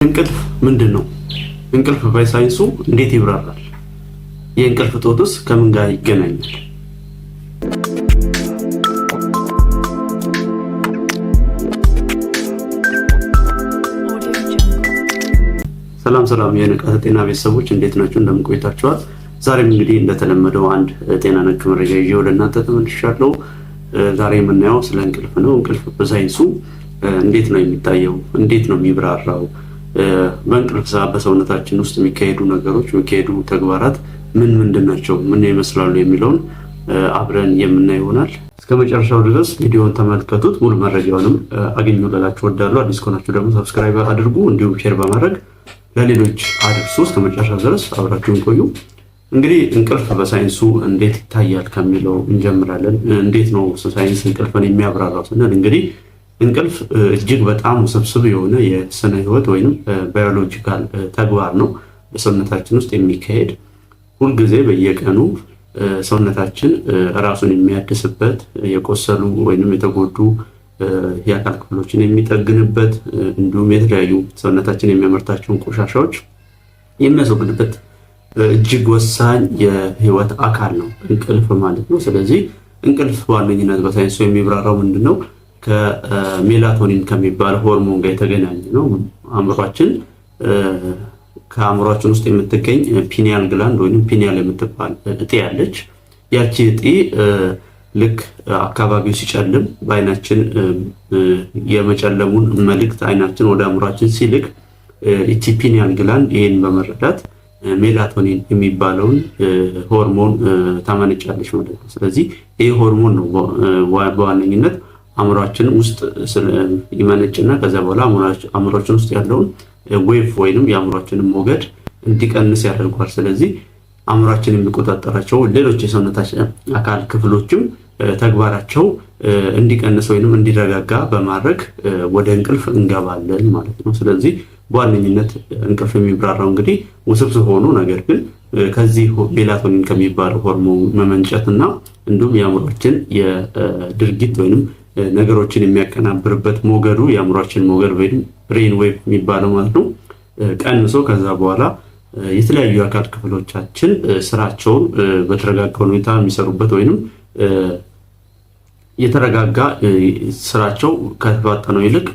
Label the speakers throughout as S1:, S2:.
S1: እንቅልፍ ምንድነው? እንቅልፍ በሳይንሱ እንዴት ይብራራል? የእንቅልፍ እጦትስ ከምን ጋር ይገናኛል? ሰላም የንቃተ ጤና ቤተሰቦች እንዴት ናችሁ? እንደምን ቆይታችኋል? ዛሬም እንግዲህ እንደተለመደው አንድ ጤና ነክ መረጃ ይዤ ወደ እናንተ ተመልሻለሁ። ዛሬ የምናየው ስለ እንቅልፍ ነው። እንቅልፍ በሳይንሱ እንዴት ነው የሚታየው? እንዴት ነው የሚብራራው? በእንቅልፍ ሰዓት በሰውነታችን ውስጥ የሚካሄዱ ነገሮች፣ የሚካሄዱ ተግባራት ምንድን ናቸው? ምን ይመስላሉ? የሚለውን አብረን የምናየው ይሆናል። እስከ መጨረሻው ድረስ ቪዲዮውን ተመልከቱት። ሙሉ መረጃውንም አገኙ ልላችሁ እወዳለሁ። አዲስ ከሆናችሁ ደግሞ ሰብስክራይብ አድርጉ፣ እንዲሁም ሼር በማድረግ ለሌሎች አድርሱ። እስከ መጨረሻው ድረስ አብራችሁን ቆዩ። እንግዲህ እንቅልፍ በሳይንሱ እንዴት ይታያል ከሚለው እንጀምራለን። እንዴት ነው ሳይንስ እንቅልፍን የሚያብራራው ስንል እንግዲህ እንቅልፍ እጅግ በጣም ውስብስብ የሆነ የስነ ህይወት ወይንም ባዮሎጂካል ተግባር ነው። በሰውነታችን ውስጥ የሚካሄድ ሁልጊዜ በየቀኑ ሰውነታችን ራሱን የሚያድስበት፣ የቆሰሉ ወይንም የተጎዱ የአካል ክፍሎችን የሚጠግንበት፣ እንዲሁም የተለያዩ ሰውነታችን የሚያመርታቸውን ቆሻሻዎች የሚያስወግድበት እጅግ ወሳኝ የህይወት አካል ነው እንቅልፍ ማለት ነው። ስለዚህ እንቅልፍ በዋነኝነት በሳይንሱ የሚብራራው ምንድነው? ከሜላቶኒን ከሚባል ሆርሞን ጋር የተገናኘ ነው። ከአእምሯችን ውስጥ የምትገኝ ፒኒያል ግላንድ ወይም ፒኒያል የምትባል እጢ ያለች። ያቺ እጢ ልክ አካባቢው ሲጨልም በአይናችን የመጨለሙን መልእክት አይናችን ወደ አእምሯችን ሲልክ እቺ ፒኒያል ግላንድ ይህን በመረዳት ሜላቶኒን የሚባለውን ሆርሞን ታመነጫለች ማለት ነው። ስለዚህ ይህ ሆርሞን ነው በዋነኝነት አእምሯችን ውስጥ ይመነጭና ከዛ በኋላ አእምሯችን ውስጥ ያለውን ዌቭ ወይንም የአእምሯችንን ሞገድ እንዲቀንስ ያደርጓል። ስለዚህ አእምሯችን የሚቆጣጠራቸው ሌሎች የሰውነታችን አካል ክፍሎችም ተግባራቸው እንዲቀንስ ወይንም እንዲረጋጋ በማድረግ ወደ እንቅልፍ እንገባለን ማለት ነው። ስለዚህ በዋነኝነት እንቅልፍ የሚብራራው እንግዲህ ውስብስብ ሆኖ ነገር ግን ከዚህ ሜላቶኒን ከሚባለው ሆርሞን መመንጨትና እንዲሁም የአእምሯችን የድርጊት ወይንም ነገሮችን የሚያቀናብርበት ሞገዱ የአእምሯችን ሞገድ ወይም ብሬን ዌቭ የሚባለው ማለት ነው ቀንሶ ከዛ በኋላ የተለያዩ አካል ክፍሎቻችን ስራቸውን በተረጋጋ ሁኔታ የሚሰሩበት ወይንም የተረጋጋ ስራቸው ከተፋጠነው ይልቅ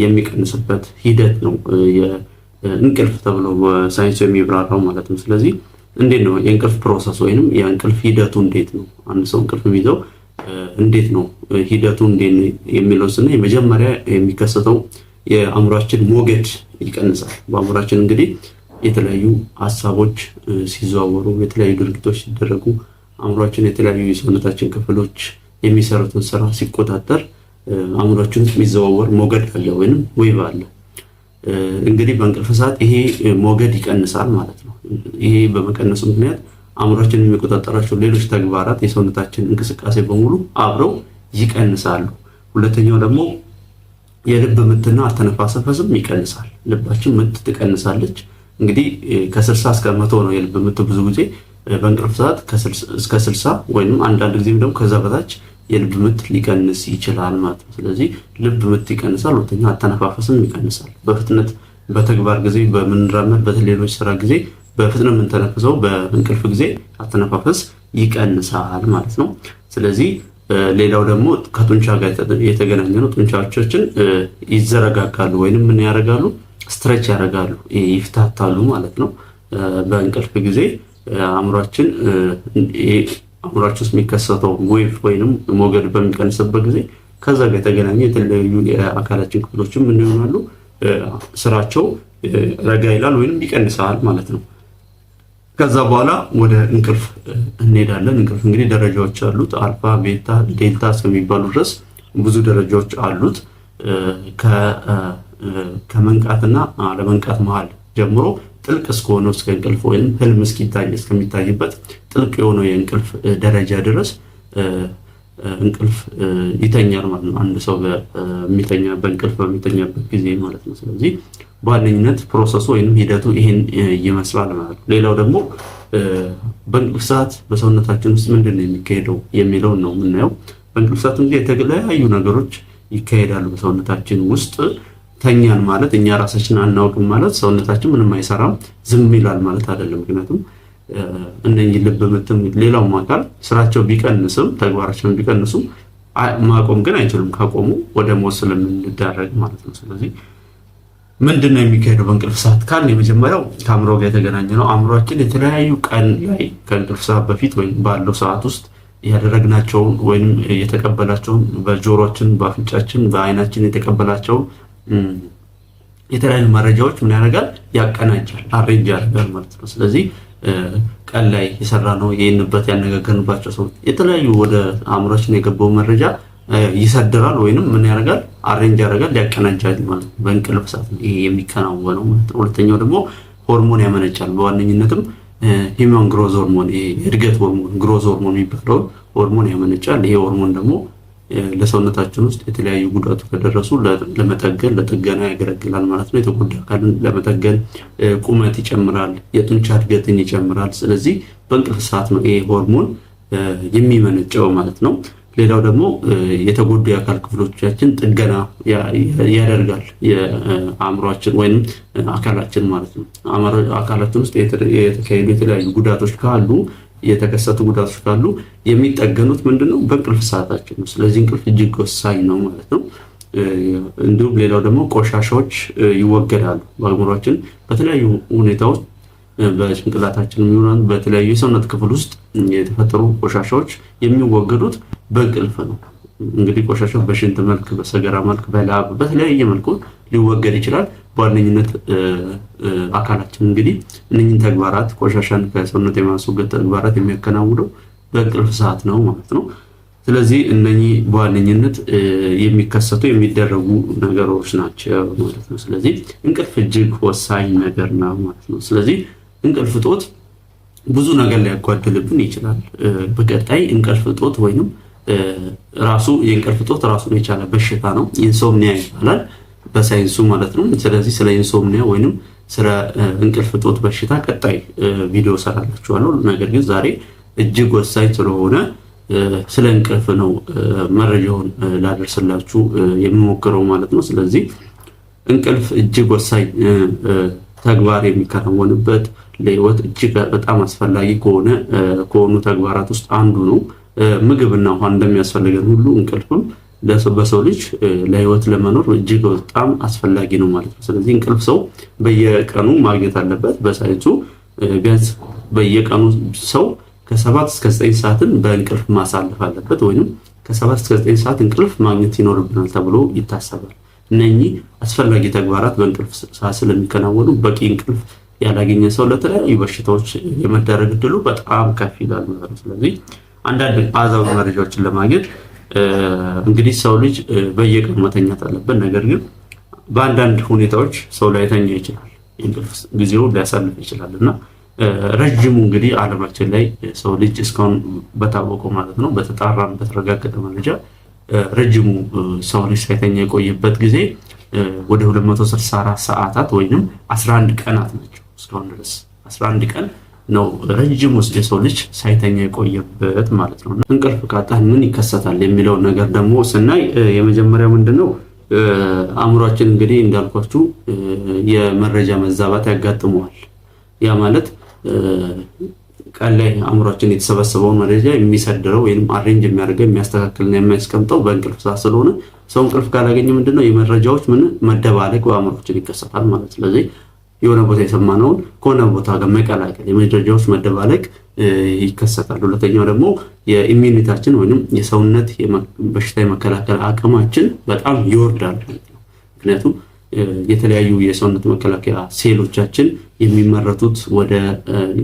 S1: የሚቀንስበት ሂደት ነው የእንቅልፍ ተብሎ በሳይንሱ የሚብራራው ማለት ነው። ስለዚህ እንዴት ነው የእንቅልፍ ፕሮሰስ ወይንም የእንቅልፍ ሂደቱ እንዴት ነው? አንድ ሰው እንቅልፍ የሚይዘው እንዴት ነው ሂደቱ እንዴት የሚለው ስነ የመጀመሪያ የሚከሰተው የአእምሯችን ሞገድ ይቀንሳል። በአእምሯችን እንግዲህ የተለያዩ ሀሳቦች ሲዘዋወሩ፣ የተለያዩ ድርጊቶች ሲደረጉ አእምሯችን የተለያዩ የሰውነታችን ክፍሎች የሚሰሩትን ስራ ሲቆጣጠር አእምሯችን ውስጥ የሚዘዋወር ሞገድ አለ ወይንም ዌቭ አለ። እንግዲህ በእንቅልፍ ሰዓት ይሄ ሞገድ ይቀንሳል ማለት ነው። ይሄ በመቀነሱ ምክንያት አእምሯችን የሚቆጣጠራቸው ሌሎች ተግባራት የሰውነታችን እንቅስቃሴ በሙሉ አብረው ይቀንሳሉ። ሁለተኛው ደግሞ የልብ ምትና አተነፋፈስም ይቀንሳል። ልባችን ምት ትቀንሳለች። እንግዲህ ከ60 እስከ 100 ነው የልብ ምት ብዙ ጊዜ በእንቅልፍ ሰዓት እስከ 60 ወይንም አንዳንድ ጊዜም ደግሞ ከዛ በታች የልብ ምት ሊቀንስ ይችላል ማለት ነው። ስለዚህ ልብ ምት ይቀንሳል። ሁለተኛው አተነፋፈስም ይቀንሳል። በፍጥነት በተግባር ጊዜ በምንራመድ በሌሎች ስራ ጊዜ በፍጥነት የምንተነፍሰው በእንቅልፍ ጊዜ አተነፋፈስ ይቀንሳል ማለት ነው። ስለዚህ ሌላው ደግሞ ከጡንቻ ጋር የተገናኘ ነው። ጡንቻዎቻችን ይዘረጋጋሉ ወይንም ምን ያደርጋሉ? ስትሬች ያደርጋሉ፣ ይፍታታሉ ማለት ነው። በእንቅልፍ ጊዜ አእምሯችን ውስጥ የሚከሰተው ዌቭ ወይንም ሞገድ በሚቀንስበት ጊዜ ከዛ ጋር የተገናኘ የተለያዩ የአካላችን ክፍሎችም ምን ይሆናሉ? ስራቸው ረጋ ይላል ወይንም ይቀንሳል ማለት ነው። ከዛ በኋላ ወደ እንቅልፍ እንሄዳለን። እንቅልፍ እንግዲህ ደረጃዎች አሉት። አልፋ፣ ቤታ፣ ዴልታ እስከሚባሉ ድረስ ብዙ ደረጃዎች አሉት። ከመንቃትና አለመንቃት መሃል ጀምሮ ጥልቅ እስከሆነው እስከ እንቅልፍ ወይም ህልም እስከሚታይበት ጥልቅ የሆነው የእንቅልፍ ደረጃ ድረስ እንቅልፍ ይተኛል ማለት ነው። አንድ ሰው በእንቅልፍ በሚተኛበት ጊዜ ማለት ነው። ስለዚህ በዋነኝነት ፕሮሰሱ ወይም ሂደቱ ይሄን ይመስላል ማለት ነው። ሌላው ደግሞ በእንቅልፍ ሰዓት በሰውነታችን ውስጥ ምንድን ነው የሚካሄደው የሚለውን ነው የምናየው። በእንቅልፍ ሰዓት እንግዲህ የተለያዩ ነገሮች ይካሄዳሉ በሰውነታችን ውስጥ ተኛን ማለት እኛ ራሳችን አናውቅም ማለት ሰውነታችን ምንም አይሰራም ዝም ይላል ማለት አይደለም። ምክንያቱም እነኚህ ልብ ምትም ሌላው አካል ስራቸው ቢቀንስም ተግባራቸውን ቢቀንሱም ማቆም ግን አይችሉም። ካቆሙ ወደ ሞት ስለምንዳረግ ማለት ነው። ስለዚህ ምንድነው የሚካሄደው በእንቅልፍ ሰዓት ካልን የመጀመሪያው ከአእምሮ ጋር የተገናኘ ነው። አእምሮአችን የተለያዩ ቀን ላይ ከእንቅልፍ ሰዓት በፊት ወይም ባለው ሰዓት ውስጥ ያደረግናቸውን ወይም የተቀበላቸውን በጆሮአችን፣ በአፍንጫችን፣ በአይናችን የተቀበላቸውን የተለያዩ መረጃዎች ምን ያደርጋል? ያቀናጃል፣ አሬንጅ ያደርጋል ማለት ነው። ስለዚህ ቀን ላይ የሰራ ነው ይሄንበት ያነጋገርንባቸው ሰው የተለያዩ ወደ አእምሮአችን የገባው መረጃ ይሰድራል ወይንም ምን ያደርጋል? አሬንጅ ያደርጋል፣ ያቀናጃል ማለት ነው። በእንቅልፍ ሰዓት ይሄ የሚከናወነው ማለት ነው። ሁለተኛው ደግሞ ሆርሞን ያመነጫል። በዋነኝነትም ሂውማን ግሮዝ ሆርሞን የእድገት ሆርሞን ግሮዝ ሆርሞን የሚባለው ሆርሞን ያመነጫል። ይሄ ሆርሞን ደግሞ ለሰውነታችን ውስጥ የተለያዩ ጉዳቱ ከደረሱ ለመጠገን ለጥገና ያገለግላል ማለት ነው። የተጎዳ አካልን ለመጠገን ቁመት ይጨምራል፣ የጡንቻ እድገትን ይጨምራል። ስለዚህ በእንቅልፍ ሰዓት ነው ይሄ ሆርሞን የሚመነጨው ማለት ነው። ሌላው ደግሞ የተጎዱ የአካል ክፍሎቻችን ጥገና ያደርጋል የአእምሮአችን ወይም አካላችን ማለት ነው። አካላችን ውስጥ የተካሄዱ የተለያዩ ጉዳቶች ካሉ የተከሰቱ ጉዳቶች ካሉ የሚጠገኑት ምንድነው? በእንቅልፍ ሰዓታችን ነው። ስለዚህ እንቅልፍ እጅግ ወሳኝ ነው ማለት ነው። እንዲሁም ሌላው ደግሞ ቆሻሻዎች ይወገዳሉ በአእምሮአችን በተለያዩ ሁኔታዎች በጭንቅላታችን የሚሆናል በተለያዩ የሰውነት ክፍል ውስጥ የተፈጠሩ ቆሻሻዎች የሚወገዱት በእንቅልፍ ነው። እንግዲህ ቆሻሻው በሽንት መልክ፣ በሰገራ መልክ፣ በላብ በተለያየ መልኩ ሊወገድ ይችላል። በዋነኝነት አካላችን እንግዲህ እነኚህን ተግባራት ቆሻሻን ከሰውነት የማስወገድ ተግባራት የሚያከናውነው በእንቅልፍ ሰዓት ነው ማለት ነው። ስለዚህ እነኚህ በዋነኝነት የሚከሰቱ የሚደረጉ ነገሮች ናቸው ማለት ነው። ስለዚህ እንቅልፍ እጅግ ወሳኝ ነገር ነው ማለት ነው። ስለዚህ እንቅልፍ እጦት ብዙ ነገር ሊያጓድልብን ይችላል። በቀጣይ እንቅልፍ እጦት ወይንም ራሱ የእንቅልፍ እጦት ራሱን የቻለ በሽታ ነው። ኢንሶምኒያ ይባላል በሳይንሱ ማለት ነው። ስለዚህ ስለ ኢንሶምኒያ ወይንም ስለ እንቅልፍ እጦት በሽታ ቀጣይ ቪዲዮ ሰራላችኋለሁ። ነገር ግን ዛሬ እጅግ ወሳኝ ስለሆነ ስለ እንቅልፍ ነው መረጃውን ላደርስላችሁ የምሞክረው ማለት ነው። ስለዚህ እንቅልፍ እጅግ ወሳኝ ተግባር የሚከናወንበት ለህይወት እጅግ በጣም አስፈላጊ ከሆኑ ተግባራት ውስጥ አንዱ ነው። ምግብና ውሃ እንደሚያስፈልገን ሁሉ እንቅልፍም በሰው ልጅ ለህይወት ለመኖር እጅግ በጣም አስፈላጊ ነው ማለት ነው። ስለዚህ እንቅልፍ ሰው በየቀኑ ማግኘት አለበት። በሳይንሱ ቢያንስ በየቀኑ ሰው ከ7 እስከ 9 ሰዓትን በእንቅልፍ ማሳለፍ አለበት፣ ወይንም ከ7 እስከ 9 ሰዓት እንቅልፍ ማግኘት ይኖርብናል ተብሎ ይታሰባል። እነኚህ አስፈላጊ ተግባራት በእንቅልፍ ሰዓት ስለሚከናወኑ በቂ እንቅልፍ ያላገኘ ሰው ለተለያዩ በሽታዎች የመዳረግ እድሉ በጣም ከፍ ይላል ማለት ነው። ስለዚህ አንዳንድ አሃዛዊ መረጃዎችን ለማግኘት እንግዲህ ሰው ልጅ በየቀኑ መተኛት አለበት። ነገር ግን በአንዳንድ ሁኔታዎች ሰው ላይተኛ ይችላል፣ የእንቅልፍ ጊዜውን ሊያሳልፍ ይችላል እና ረጅሙ እንግዲህ ዓለማችን ላይ ሰው ልጅ እስካሁን በታወቀው ማለት ነው በተጣራም በተረጋገጠ መረጃ ረጅሙ ሰው ልጅ ሳይተኛ የቆየበት ጊዜ ወደ 264 ሰዓታት ወይንም 11 ቀናት ናቸው። እስካሁን ድረስ 11 ቀን ነው ረጅሙ የሰው ልጅ ሳይተኛ የቆየበት ማለት ነው። እንቅልፍ ካጣን ምን ይከሰታል የሚለው ነገር ደግሞ ስናይ የመጀመሪያው ምንድነው? አእምሮአችን እንግዲህ እንዳልኳችሁ የመረጃ መዛባት ያጋጥመዋል። ያ ማለት ቀን ላይ አእምሮአችን የተሰበሰበውን መረጃ የሚሰድረው ወይንም አሬንጅ የሚያደርገው የሚያስተካክልና የሚያስቀምጠው በእንቅልፍ ሰዓት ስለሆነ ሰው እንቅልፍ ካላገኘ ምንድነው የመረጃዎች መደባለቅ በአእምሮአችን ይከሰታል ማለት። ስለዚህ የሆነ ቦታ የሰማነውን ከሆነ ቦታ ጋር መቀላቀል የመረጃዎች መደባለቅ ይከሰታል። ሁለተኛው ደግሞ የኢሚዩኒታችን ወይንም የሰውነት በሽታ የመከላከል አቅማችን በጣም ይወርዳል ማለት ነው። ምክንያቱም የተለያዩ የሰውነት መከላከያ ሴሎቻችን የሚመረቱት ወደ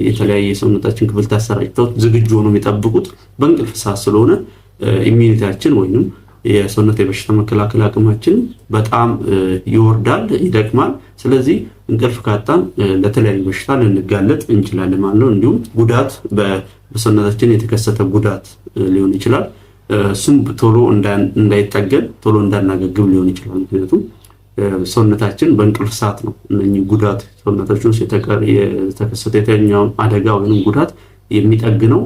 S1: የተለያየ የሰውነታችን ክፍል ተሰራጭተው ዝግጁ ሆነው የሚጠብቁት በእንቅልፍ ሰዓት ስለሆነ ኢሚዩኒታችን ወይንም የሰውነት የበሽታ መከላከል አቅማችን በጣም ይወርዳል፣ ይደክማል። ስለዚህ እንቅልፍ ካጣን ለተለያዩ በሽታ ልንጋለጥ እንችላለን ማለት ነው። እንዲሁም ጉዳት በሰውነታችን የተከሰተ ጉዳት ሊሆን ይችላል። እሱም ቶሎ እንዳይጠገን ቶሎ እንዳናገግም ሊሆን ይችላል። ምክንያቱም ሰውነታችን በእንቅልፍ ሰዓት ነው እነኚህ ጉዳት ሰውነታችን ውስጥ የተከሰተ የተኛውን አደጋ ወይንም ጉዳት የሚጠግነው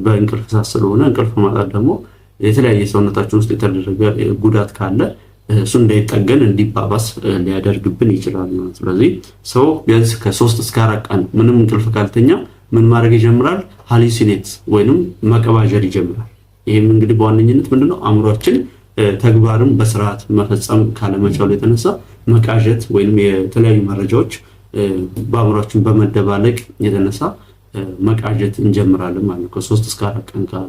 S1: በእንቅልፍ ሰዓት ስለሆነ እንቅልፍ ማጣት ደግሞ የተለያየ ሰውነታችን ውስጥ የተደረገ ጉዳት ካለ እሱ እንዳይጠገን እንዲባባስ ሊያደርግብን ይችላል። ስለዚህ ሰው ቢያንስ ከ3 እስከ 4 ቀን ምንም እንቅልፍ ካልተኛ ምን ማድረግ ይጀምራል? ሃሉሲኔት ወይንም መቀባጀር ይጀምራል። ይህም እንግዲህ በዋነኝነት ምንድነው አእምሯችን ተግባርን በስርዓት መፈጸም ካለመቻሉ የተነሳ መቃዠት ወይንም የተለያዩ መረጃዎች በአእምሯችን በመደባለቅ የተነሳ መቃዠት እንጀምራለን ማለት ነው። ከ3 እስከ 4 ቀን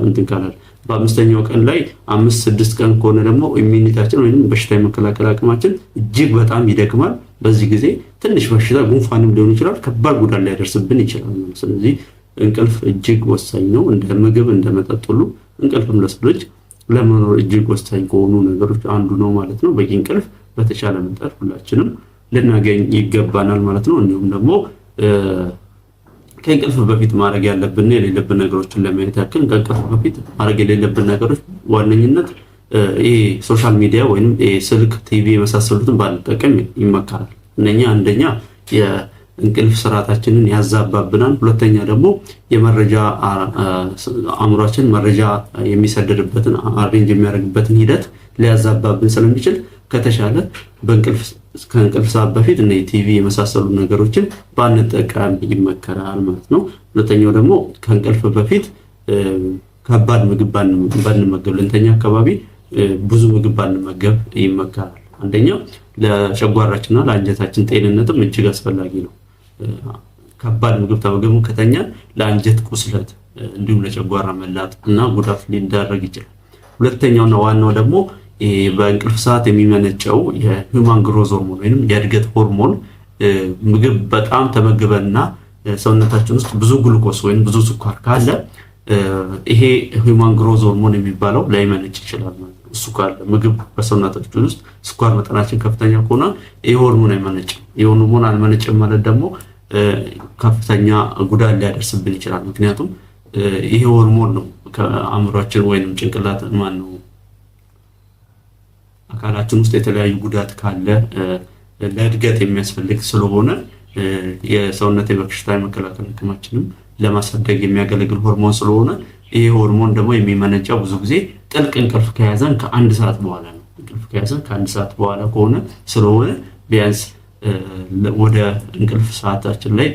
S1: እንትን ካላል በአምስተኛው ቀን ላይ 5-6 ቀን ከሆነ ደግሞ ኢሚኒቲያችን ወይንም በሽታ የመከላከል አቅማችን እጅግ በጣም ይደክማል። በዚህ ጊዜ ትንሽ በሽታ ጉንፋንም ሊሆን ይችላል፣ ከባድ ጉዳት ሊያደርስብን ይችላል። ስለዚህ እንቅልፍ እጅግ ወሳኝ ነው። እንደ ምግብ እንደ መጠጥ ሁሉ እንቅልፍም ለሰው ልጅ ለመኖር እጅግ ወሳኝ ከሆኑ ነገሮች አንዱ ነው ማለት ነው። በቂ እንቅልፍ በተቻለ መጠን ሁላችንም ልናገኝ ይገባናል ማለት ነው። እንዲሁም ደግሞ ከእንቅልፍ በፊት ማድረግ ያለብን የሌለብን ነገሮችን ለማየት ያክል ከእንቅልፍ በፊት ማድረግ የሌለብን ነገሮች ዋነኝነት ይሄ ሶሻል ሚዲያ ወይም ስልክ፣ ቲቪ የመሳሰሉትን ባንጠቀም ይመከራል። እነኛ አንደኛ የእንቅልፍ ስርዓታችንን ያዛባብናል። ሁለተኛ ደግሞ የመረጃ አእምሯችን መረጃ የሚሰደድበትን አሬንጅ የሚያደርግበትን ሂደት ሊያዛባብን ስለሚችል ከተሻለ ከእንቅልፍ ሰዓት በፊት እነ ቲቪ የመሳሰሉ ነገሮችን ባንጠቀም ይመከራል ማለት ነው። ሁለተኛው ደግሞ ከእንቅልፍ በፊት ከባድ ምግብ ባንመገብ፣ ለእንተኛ አካባቢ ብዙ ምግብ ባንመገብ ይመከራል። አንደኛው ለጨጓራችንና ለአንጀታችን ጤንነትም እጅግ አስፈላጊ ነው። ከባድ ምግብ ተመገቡ ከተኛ ለአንጀት ቁስለት እንዲሁም ለጨጓራ መላጥ እና ጉዳት ሊዳረግ ይችላል። ሁለተኛውና ዋናው ደግሞ በእንቅልፍ ሰዓት የሚመነጨው የሂውማን ግሮዝ ሆርሞን ወይንም የእድገት ሆርሞን ምግብ በጣም ተመግበንና ሰውነታችን ውስጥ ብዙ ግሉኮስ ወይም ብዙ ስኳር ካለ ይሄ ሂውማን ግሮዝ ሆርሞን የሚባለው ላይመነጭ ይችላል ማለት ነው። እሱ ካለ ምግብ በሰውነታችን ውስጥ ስኳር መጠናችን ከፍተኛ ከሆነ ይሄ ሆርሞን አይመነጭም። ይሄ ሆርሞን አልመነጭም ማለት ደግሞ ከፍተኛ ጉዳት ሊያደርስብን ይችላል። ምክንያቱም ይሄ ሆርሞን ነው ከአእምሯችን ወይንም ጭንቅላት ነው አካላችን ውስጥ የተለያዩ ጉዳት ካለ ለእድገት የሚያስፈልግ ስለሆነ የሰውነት የበሽታ የመከላከል አቅማችንን ለማሳደግ የሚያገለግል ሆርሞን ስለሆነ ይሄ ሆርሞን ደግሞ የሚመነጨው ብዙ ጊዜ ጥልቅ እንቅልፍ ከያዘን ከ1 ሰዓት በኋላ ነው። እንቅልፍ ከያዘን ከ1 ሰዓት በኋላ ከሆነ ስለሆነ ቢያንስ ወደ እንቅልፍ ሰዓታችን ላይ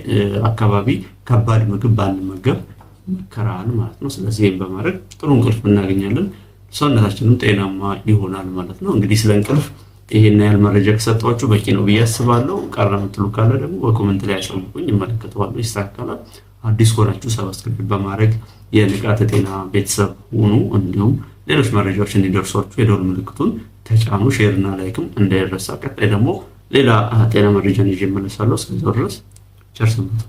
S1: አካባቢ ከባድ ምግብ ባንመገብ ይመከራል ማለት ነው። ስለዚህ ይሄን በማድረግ ጥሩ እንቅልፍ እናገኛለን፣ ሰውነታችንም ጤናማ ይሆናል ማለት ነው። እንግዲህ ስለ እንቅልፍ ይሄን ያህል መረጃ ከሰጣችሁ በቂ ነው ብዬ አስባለሁ። ቀረ የምትሉ ካለ ደግሞ በኮሜንት ላይ አሳውቁኝ፣ እመለከተዋለሁ፣ ይስተካከላል። አዲስ ከሆናችሁ ሰብስክራይብ በማድረግ የንቃተ ጤና ቤተሰብ ሁኑ። እንዲሁም ሌሎች መረጃዎች እንዲደርሷችሁ የደወል ምልክቱን ተጫኑ። ሼር እና ላይክም እንዳይረሳ። ቀጣይ ደግሞ ሌላ ጤና መረጃን ይዤ እመለሳለሁ። እስከዚያው ድረስ ቸር ሰንብቱ።